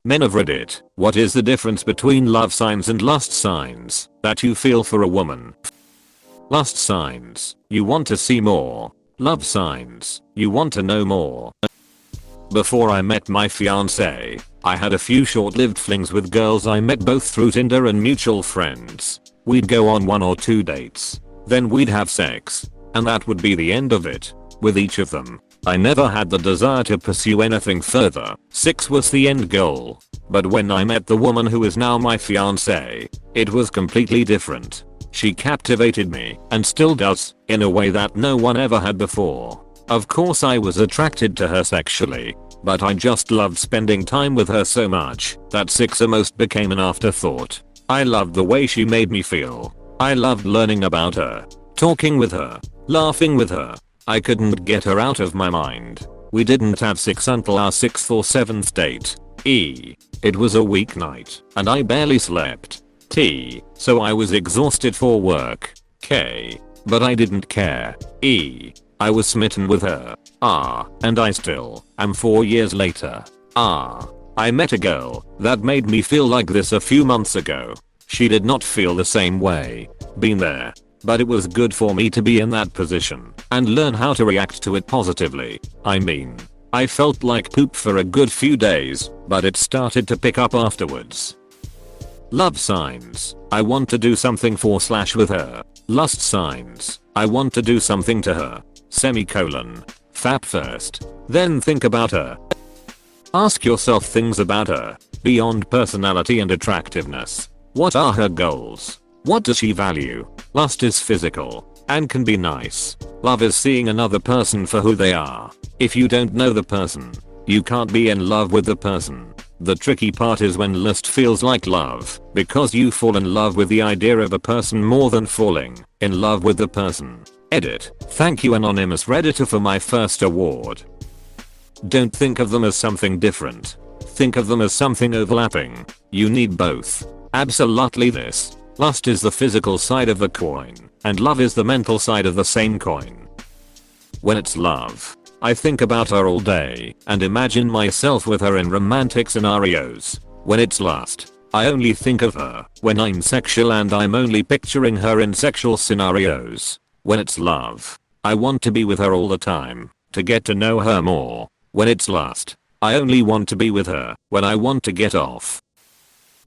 Men of Reddit, what is the difference between love signs and lust signs that you feel for a woman? Lust signs, you want to see more. Love signs, you want to know more. Before I met my fiance, I had a few short-lived flings with girls I met both through Tinder and mutual friends. We'd go on 1 or 2 dates. Then we'd have sex. And that would be the end of it. With each of them, I never had the desire to pursue anything further. Sex was the end goal. But when I met the woman who is now my fiance, it was completely different. She captivated me, and still does, in a way that no one ever had before. Of course I was attracted to her sexually, but I just loved spending time with her so much that sex almost became an afterthought. I loved the way she made me feel. I loved learning about her, talking with her, laughing with her. I couldn't get her out of my mind. We didn't have sex until our 6th or 7th date. It was a weeknight, and I barely slept. So I was exhausted for work. But I didn't care. I was smitten with her. And I still am 4 years later. I met a girl that made me feel like this a few months ago. She did not feel the same way. Been there. But it was good for me to be in that position and learn how to react to it positively. I mean, I felt like poop for a good few days, but it started to pick up afterwards. Love signs, I want to do something for/with her. Lust signs, I want to do something to her. Fap first, then think about her. Ask yourself things about her, beyond personality and attractiveness. What are her goals? What does she value? Lust is physical and can be nice. Love is seeing another person for who they are. If you don't know the person, you can't be in love with the person. The tricky part is when lust feels like love, because you fall in love with the idea of a person more than falling in love with the person. Edit. Thank you anonymous redditor for my first award. Don't think of them as something different. Think of them as something overlapping. You need both. Absolutely this. Lust is the physical side of the coin, and love is the mental side of the same coin. When it's love, I think about her all day and imagine myself with her in romantic scenarios. When it's lust, I only think of her when I'm sexual and I'm only picturing her in sexual scenarios. When it's love, I want to be with her all the time, to get to know her more. When it's lust, I only want to be with her when I want to get off.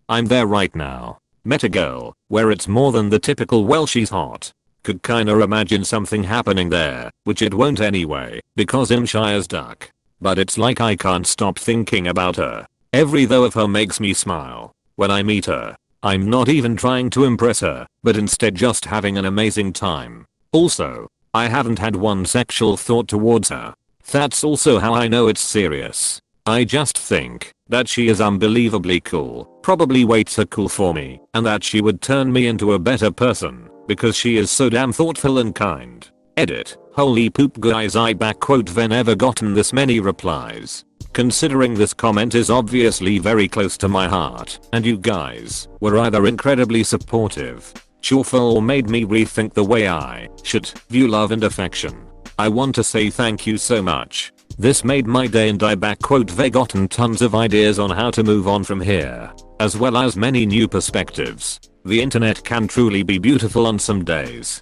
I'm there right now. Met a girl where it's more than the typical well she's hot. Could kinda imagine something happening there, which it won't anyway, because I'm shy as duck. But it's like I can't stop thinking about her. Every though of her makes me smile. When I meet her, I'm not even trying to impress her, but instead just having an amazing time. Also, I haven't had one sexual thought towards her. That's also how I know it's serious. I just think that she is unbelievably cool, probably way too cool for me, and that she would turn me into a better person because she is so damn thoughtful and kind. Edit. Holy poop guys, I backquote never gotten this many replies. Considering this comment is obviously very close to my heart, and you guys were either incredibly supportive, cheerful, or made me rethink the way I should view love and affection. I want to say thank you so much. This made my day and I backquote gotten tons of ideas on how to move on from here, as well as many new perspectives. The internet can truly be beautiful on some days.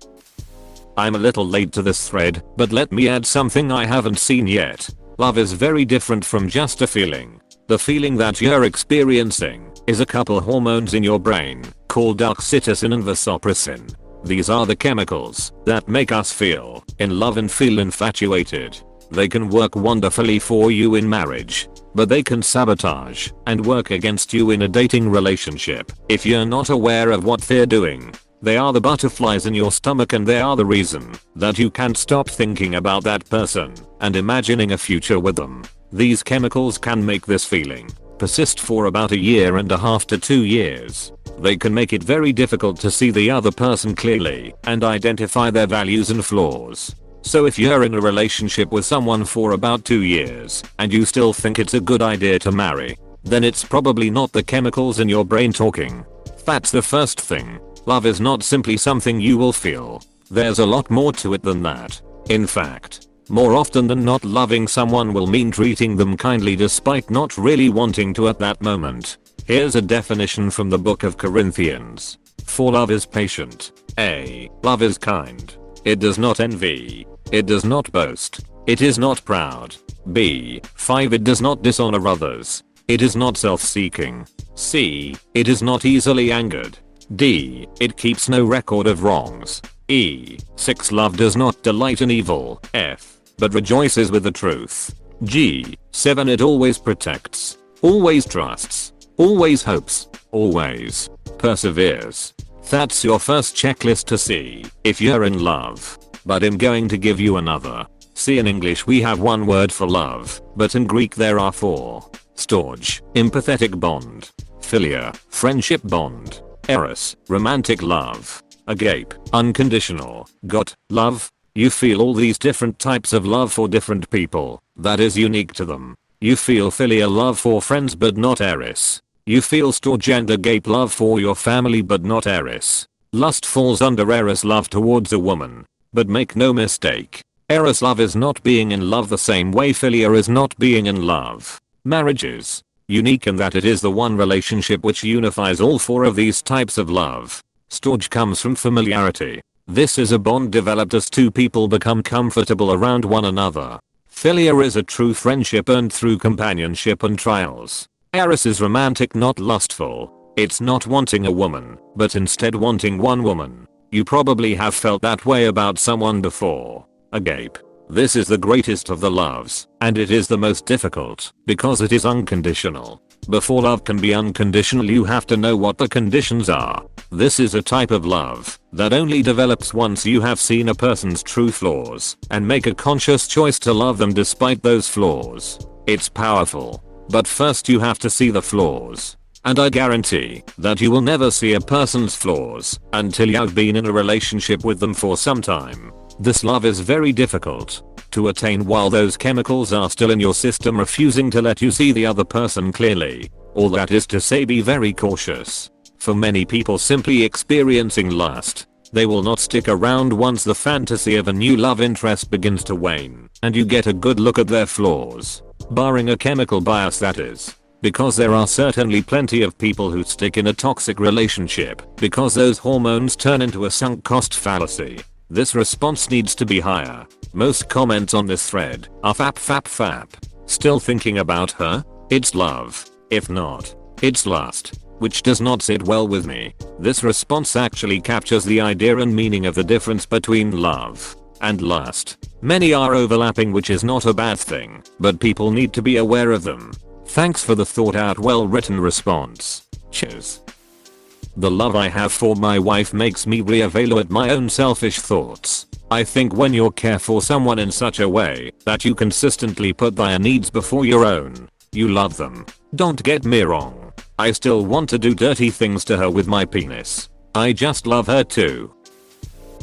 I'm a little late to this thread, but let me add something I haven't seen yet. Love is very different from just a feeling. The feeling that you're experiencing is a couple hormones in your brain called oxytocin and vasopressin. These are the chemicals that make us feel in love and feel infatuated. They can work wonderfully for you in marriage, but they can sabotage and work against you in a dating relationship if you're not aware of what they're doing. They are the butterflies in your stomach, and they are the reason that you can't stop thinking about that person and imagining a future with them. These chemicals can make this feeling persist for about 1.5 to 2 years. They can make it very difficult to see the other person clearly and identify their values and flaws. So if you're in a relationship with someone for about 2 years and you still think it's a good idea to marry, then it's probably not the chemicals in your brain talking. That's the first thing. Love is not simply something you will feel. There's a lot more to it than that. In fact, More often than not, loving someone will mean treating them kindly despite not really wanting to at that moment. Here's a definition from the book of Corinthians. For love is patient. A. Love is kind. It does not envy. It does not boast. It is not proud. B. 5. It does not dishonor others. It is not self-seeking. C. It is not easily angered. D. It keeps no record of wrongs. E. 6. Love does not delight in evil. F. But rejoices with the truth. G. 7. It always protects. Always trusts. Always hopes. Always perseveres. That's your first checklist to see if you're in love. But I'm going to give you another. See, in English we have one word for love, but in Greek there are four. Storge, empathetic bond. Philia, friendship bond. Eros, romantic love. Agape, unconditional. Got, love. You feel all these different types of love for different people. That is unique to them. You feel philia love for friends but not eros. You feel storge and agape love for your family but not eros. Lust falls under eros love towards a woman. But make no mistake. Eros love is not being in love the same way philia is not being in love. Marriage is unique in that it is the one relationship which unifies all four of these types of love. Storge comes from familiarity. This is a bond developed as two people become comfortable around one another. Philia is a true friendship earned through companionship and trials. Eros is romantic, not lustful. It's not wanting a woman, but instead wanting one woman. You probably have felt that way about someone before. Agape. This is the greatest of the loves, and it is the most difficult, because it is unconditional. Before love can be unconditional, you have to know what the conditions are. This is a type of love that only develops once you have seen a person's true flaws and make a conscious choice to love them despite those flaws. It's powerful, but first you have to see the flaws. And I guarantee that you will never see a person's flaws until you've been in a relationship with them for some time. This love is very difficult to attain while those chemicals are still in your system refusing to let you see the other person clearly. All that is to say, be very cautious. For many people simply experiencing lust, they will not stick around once the fantasy of a new love interest begins to wane and you get a good look at their flaws. Barring a chemical bias, that is. Because there are certainly plenty of people who stick in a toxic relationship because those hormones turn into a sunk cost fallacy. This response needs to be higher. Most comments on this thread are fap. Still thinking about her? It's love. If not, it's lust. Which does not sit well with me. This response actually captures the idea and meaning of the difference between love and lust. Many are overlapping, which is not a bad thing, but people need to be aware of them. Thanks for the thought out, well written response. Cheers. The love I have for my wife makes me reevaluate my own selfish thoughts. I think when you care for someone in such a way that you consistently put their needs before your own, you love them. Don't get me wrong. I still want to do dirty things to her with my penis. I just love her too.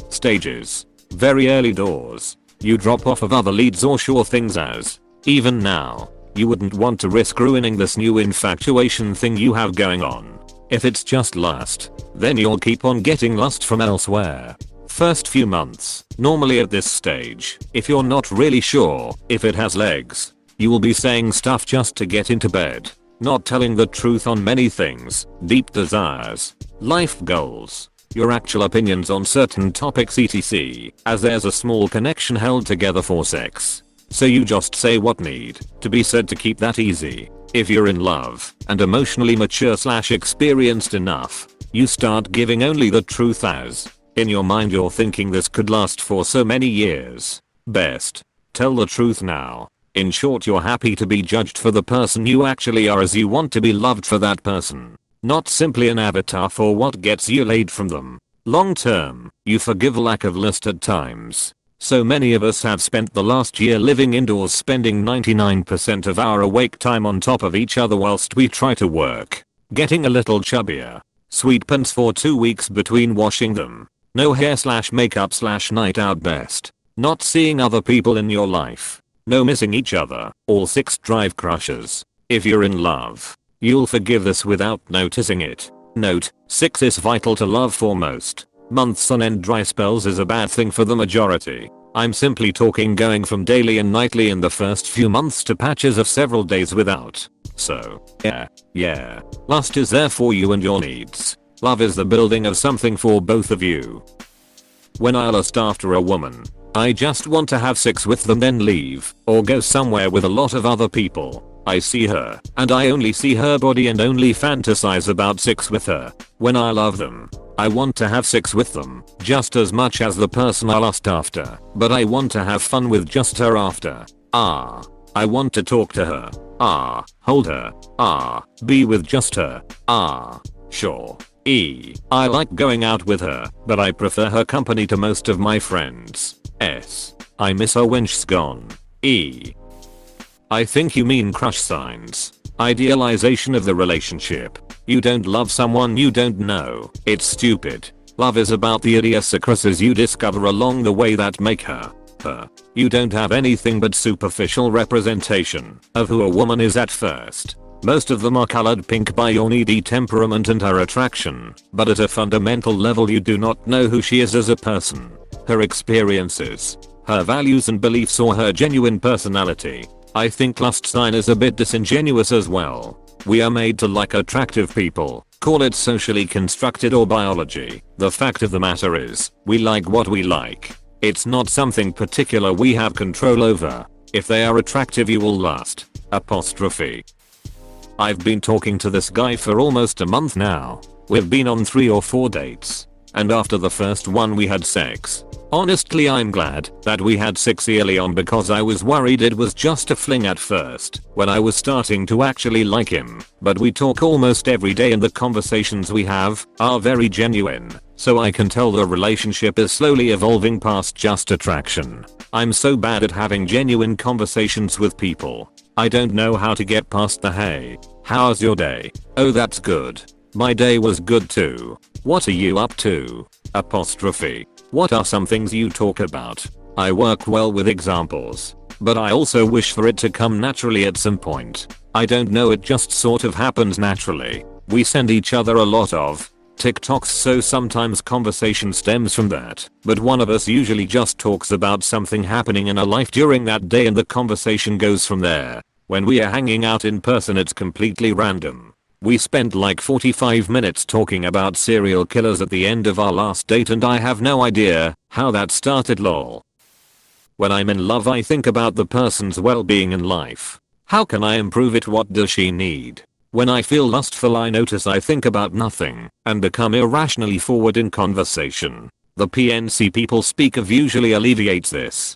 Stages. Very early doors. You drop off of other leads or sure things as. Even now, you wouldn't want to risk ruining this new infatuation thing you have going on. If it's just lust, then you'll keep on getting lust from elsewhere. First few months, normally at this stage, if you're not really sure if it has legs, you will be saying stuff just to get into bed, not telling the truth on many things, deep desires, life goals, your actual opinions on certain topics etc, as there's a small connection held together for sex. So you just say what need to be said to keep that easy. If you're in love and emotionally mature / experienced enough, you start giving only the truth as, in your mind you're thinking this could last for so many years. Best tell the truth now. In short, you're happy to be judged for the person you actually are, as you want to be loved for that person, not simply an avatar for what gets you laid from them. Long term, you forgive lack of lust at times. So many of us have spent the last year living indoors, spending 99% of our awake time on top of each other whilst we try to work. Getting a little chubbier. Sweet pants for 2 weeks between washing them. No hair / makeup / night out best. Not seeing other people in your life. No missing each other. All 6 drive crushes. If you're in love, you'll forgive this without noticing it. Note, 6 is vital to love for most. Months on end dry spells is a bad thing for the majority. I'm simply talking going from daily and nightly in the first few months to patches of several days without. So, yeah. Lust is there for you and your needs. Love is the building of something for both of you. When I lust after a woman, I just want to have sex with them then leave, or go somewhere with a lot of other people. I see her, and I only see her body and only fantasize about sex with her. When I love them, I want to have sex with them, just as much as the person I lust after, but I want to have fun with just her after. I want to talk to her. Hold her. Be with just her. Sure. I like going out with her, but I prefer her company to most of my friends. I miss her when she's gone. I think you mean crush signs. Idealization of the relationship. You don't love someone you don't know. It's stupid. Love is about the idiosyncrasies you discover along the way that make her. You don't have anything but superficial representation of who a woman is at first. Most of them are colored pink by your needy temperament and her attraction, but at a fundamental level you do not know who she is as a person, her experiences, her values and beliefs or her genuine personality. I think lust sign is a bit disingenuous as well. We are made to like attractive people, call it socially constructed or biology. The fact of the matter is, we like what we like. It's not something particular we have control over. If they are attractive you will lust. I've been talking to this guy for almost a month now. We've been on 3 or 4 dates. And after the first one we had sex. Honestly I'm glad that we had sex early on because I was worried it was just a fling at first when I was starting to actually like him. But we talk almost every day and the conversations we have are very genuine. So I can tell the relationship is slowly evolving past just attraction. I'm so bad at having genuine conversations with people. I don't know how to get past the hey, how's your day? Oh that's good. My day was good too. What are you up to? What are some things you talk about? I work well with examples. But I also wish for it to come naturally at some point. I don't know, it just sort of happens naturally. We send each other a lot of TikToks, so sometimes conversation stems from that. But one of us usually just talks about something happening in our life during that day and the conversation goes from there. When we are hanging out in person it's completely random. We spent like 45 minutes talking about serial killers at the end of our last date and I have no idea how that started lol. When I'm in love I think about the person's well-being in life. How can I improve it? What does she need? When I feel lustful I notice I think about nothing and become irrationally forward in conversation. The PNC people speak of usually alleviates this.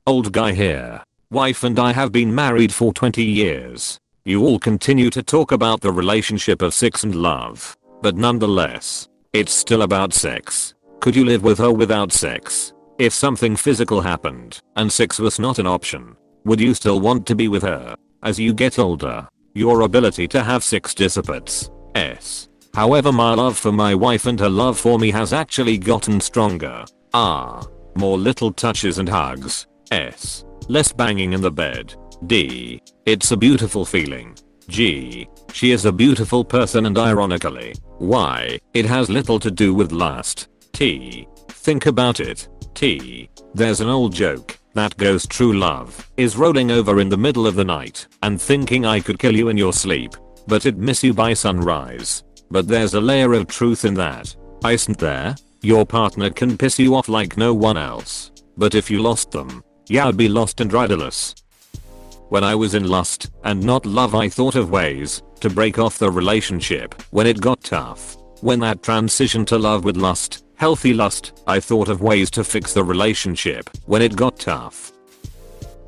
Old guy here. Wife and I have been married for 20 years. You all continue to talk about the relationship of sex and love. But nonetheless, it's still about sex. Could you live with her without sex? If something physical happened and sex was not an option, would you still want to be with her? As you get older, your ability to have sex dissipates. However, my love for my wife and her love for me has actually gotten stronger. More little touches and hugs. Less banging in the bed. D. It's a beautiful feeling. G. She is a beautiful person and ironically, Y. It has little to do with lust. T. Think about it. T. There's an old joke that goes true love is rolling over in the middle of the night and thinking I could kill you in your sleep, but it'd miss you by sunrise. But there's a layer of truth in that. Isn't there? Your partner can piss you off like no one else. But if you lost them, you'd be lost and riderless. When I was in lust and not love I thought of ways to break off the relationship when it got tough. When that transitioned to love with lust, healthy lust, I thought of ways to fix the relationship when it got tough.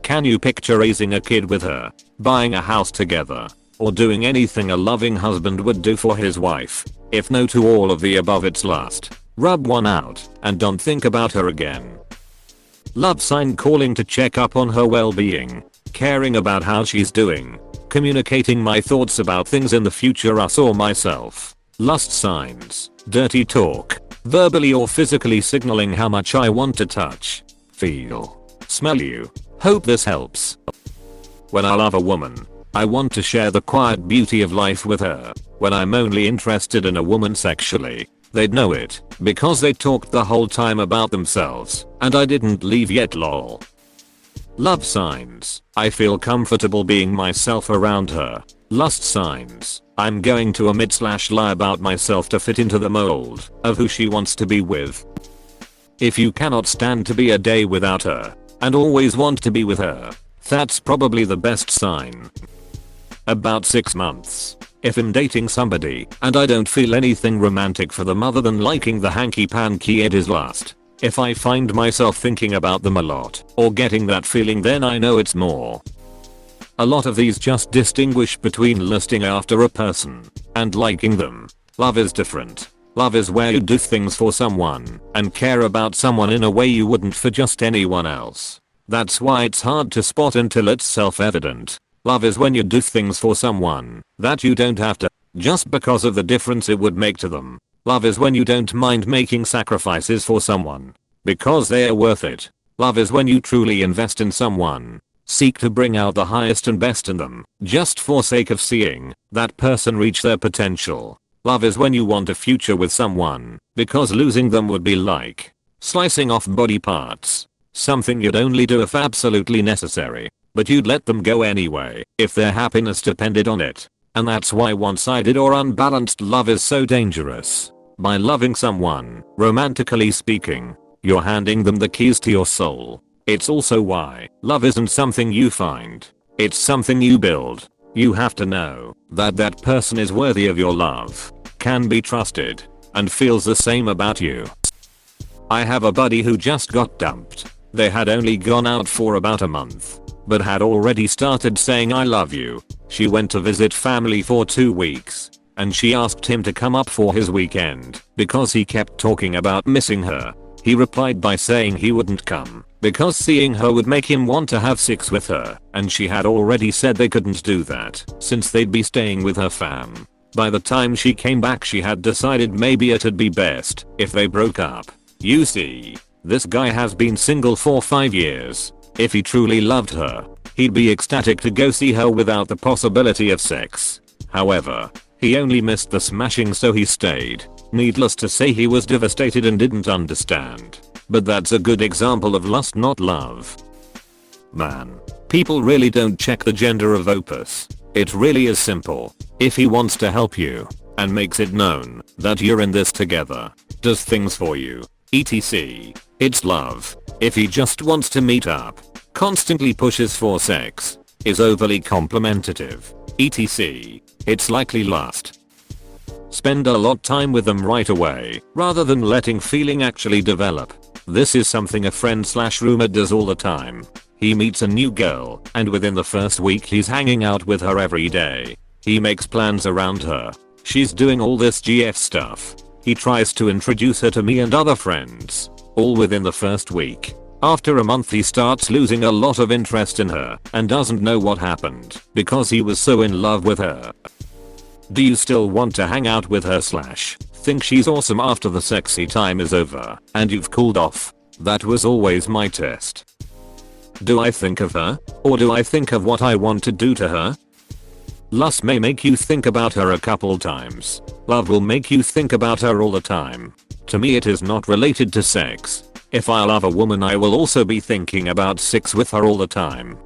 Can you picture raising a kid with her, buying a house together, or doing anything a loving husband would do for his wife? If no to all of the above it's lust. Rub one out and don't think about her again. Love sign calling to check up on her well-being. Caring about how she's doing. Communicating my thoughts about things in the future, us or myself. Lust signs. Dirty talk. Verbally or physically signaling how much I want to touch, feel, smell you. Hope this helps. When I love a woman, I want to share the quiet beauty of life with her. When I'm only interested in a woman sexually, They'd know it because they talked the whole time about themselves and I didn't leave yet lol. Love signs. I feel comfortable being myself around her. Lust signs. I'm going to omit/lie about myself to fit into the mold of who she wants to be with. If you cannot stand to be a day without her and always want to be with her, that's probably the best sign. About 6 months. If I'm dating somebody and I don't feel anything romantic for them other than liking the hanky panky, it is lust. If I find myself thinking about them a lot or getting that feeling, then I know it's more. A lot of these just distinguish between lusting after a person and liking them. Love is different. Love is where you do things for someone and care about someone in a way you wouldn't for just anyone else. That's why it's hard to spot until it's self-evident. Love is when you do things for someone that you don't have to, just because of the difference it would make to them. Love is when you don't mind making sacrifices for someone because they are worth it. Love is when you truly invest in someone, seek to bring out the highest and best in them, just for sake of seeing that person reach their potential. Love is when you want a future with someone because losing them would be like slicing off body parts. Something you'd only do if absolutely necessary, but you'd let them go anyway if their happiness depended on it. And that's why one-sided or unbalanced love is so dangerous. By loving someone, romantically speaking, you're handing them the keys to your soul. It's also why love isn't something you find. It's something you build. You have to know that that person is worthy of your love, can be trusted, and feels the same about you. I have a buddy who just got dumped. They had only gone out for about a month, but had already started saying I love you. She went to visit family for 2 weeks, and she asked him to come up for his weekend because he kept talking about missing her. He replied by saying he wouldn't come because seeing her would make him want to have sex with her, and she had already said they couldn't do that since they'd be staying with her fam. By the time she came back, she had decided maybe it'd be best if they broke up. You see, this guy has been single for 5 years. If he truly loved her, he'd be ecstatic to go see her without the possibility of sex. However, he only missed the smashing, so he stayed. Needless to say, he was devastated and didn't understand. But that's a good example of lust, not love. Man, people really don't check the gender of Opus. It really is simple. If he wants to help you and makes it known that you're in this together, does things for you, etc., it's love. If he just wants to meet up, constantly pushes for sex, is overly complimentative, etc., it's likely lust. Spend a lot time with them right away rather than letting feeling actually develop. This is something a friend/roommate does all the time. He meets a new girl and within the first week he's hanging out with her every day. He makes plans around her. She's doing all this GF stuff. He tries to introduce her to me and other friends, all within the first week. After a month he starts losing a lot of interest in her and doesn't know what happened because he was so in love with her. Do you still want to hang out with her / think she's awesome after the sexy time is over and you've cooled off? That was always my test. Do I think of her, or do I think of what I want to do to her? Lust may make you think about her a couple times. Love will make you think about her all the time. To me it is not related to sex. If I love a woman, I will also be thinking about sex with her all the time.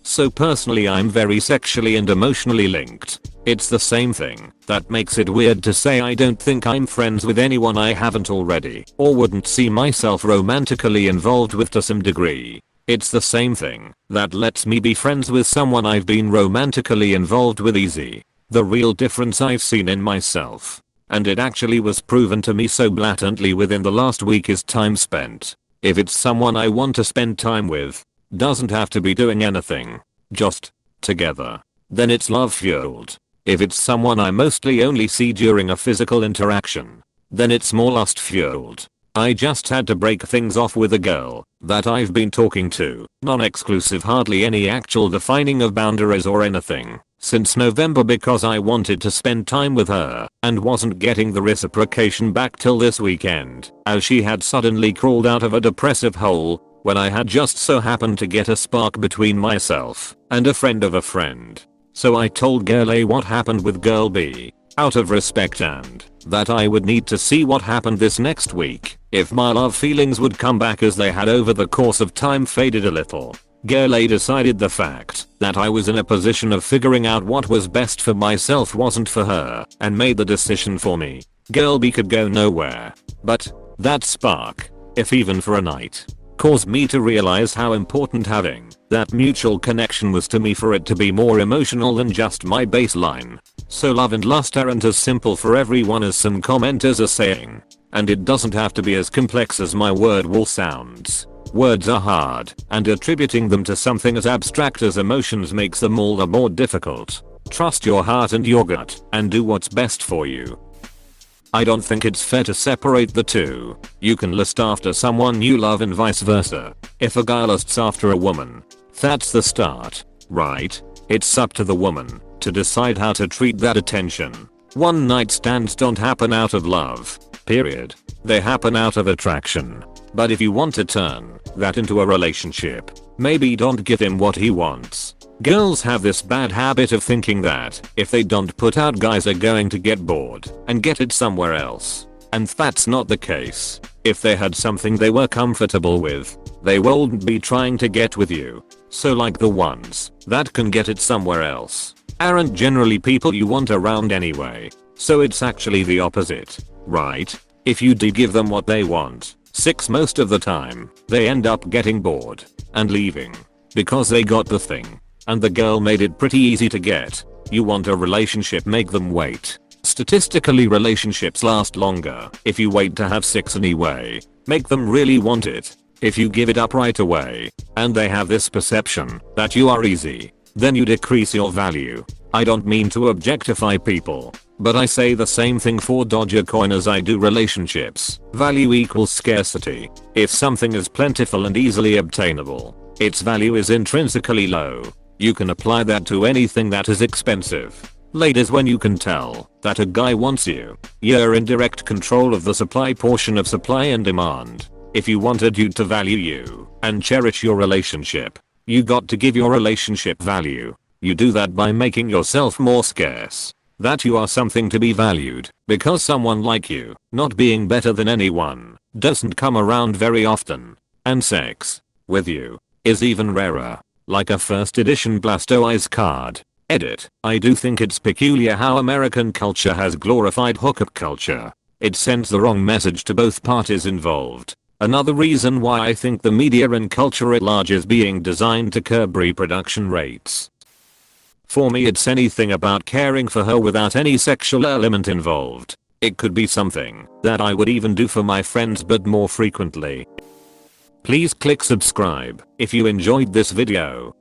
So personally, I'm very sexually and emotionally linked. It's the same thing that makes it weird to say I don't think I'm friends with anyone I haven't already or wouldn't see myself romantically involved with to some degree. It's the same thing that lets me be friends with someone I've been romantically involved with easy. The real difference I've seen in myself, and it actually was proven to me so blatantly within the last week, is time spent. If it's someone I want to spend time with, doesn't have to be doing anything, just together, then it's love fueled. If it's someone I mostly only see during a physical interaction, then it's more lust fueled. I just had to break things off with a girl that I've been talking to, non-exclusive, hardly any actual defining of boundaries or anything, since November because I wanted to spend time with her and wasn't getting the reciprocation back till this weekend, as she had suddenly crawled out of a depressive hole when I had just so happened to get a spark between myself and a friend of a friend. So I told girl A what happened with girl B. out of respect and that I would need to see what happened this next week if my love feelings would come back as they had over the course of time faded a little. Girl A decided the fact that I was in a position of figuring out what was best for myself wasn't for her and made the decision for me. Girl B could go nowhere. But that spark, if even for a night, caused me to realize how important having that mutual connection was to me for it to be more emotional than just my baseline. So love and lust aren't as simple for everyone as some commenters are saying. And it doesn't have to be as complex as my word wall sounds. Words are hard, and attributing them to something as abstract as emotions makes them all the more difficult. Trust your heart and your gut, and do what's best for you. I don't think it's fair to separate the two. You can lust after someone you love and vice versa. If a guy lusts after a woman, that's the start, right? It's up to the woman to decide how to treat that attention. One night stands don't happen out of love, period. They happen out of attraction. But if you want to turn that into a relationship, maybe don't give him what he wants. Girls have this bad habit of thinking that if they don't put out, guys are going to get bored and get it somewhere else. And that's not the case. If they had something they were comfortable with, they wouldn't be trying to get with you. So like the ones that can get it somewhere else aren't generally people you want around anyway. So it's actually the opposite, right? If you do give them what they want, most of the time, they end up getting bored and leaving because they got the thing. And the girl made it pretty easy to get. You want a relationship, make them wait. Statistically, relationships last longer if you wait to have sex anyway. Make them really want it. If you give it up right away and they have this perception that you are easy, then you decrease your value. I don't mean to objectify people, but I say the same thing for Dogecoin as I do relationships. Value equals scarcity. If something is plentiful and easily obtainable, its value is intrinsically low. You can apply that to anything that is expensive. Ladies, when you can tell that a guy wants you, you're in direct control of the supply portion of supply and demand. If you want a dude to value you and cherish your relationship, you got to give your relationship value. You do that by making yourself more scarce. That you are something to be valued, because someone like you, not being better than anyone, doesn't come around very often. And sex with you is even rarer. Like a first edition Blastoise card. Edit. I do think it's peculiar how American culture has glorified hookup culture. It sends the wrong message to both parties involved. Another reason why I think the media and culture at large is being designed to curb reproduction rates. For me, it's anything about caring for her without any sexual element involved. It could be something that I would even do for my friends, but more frequently. Please click subscribe if you enjoyed this video.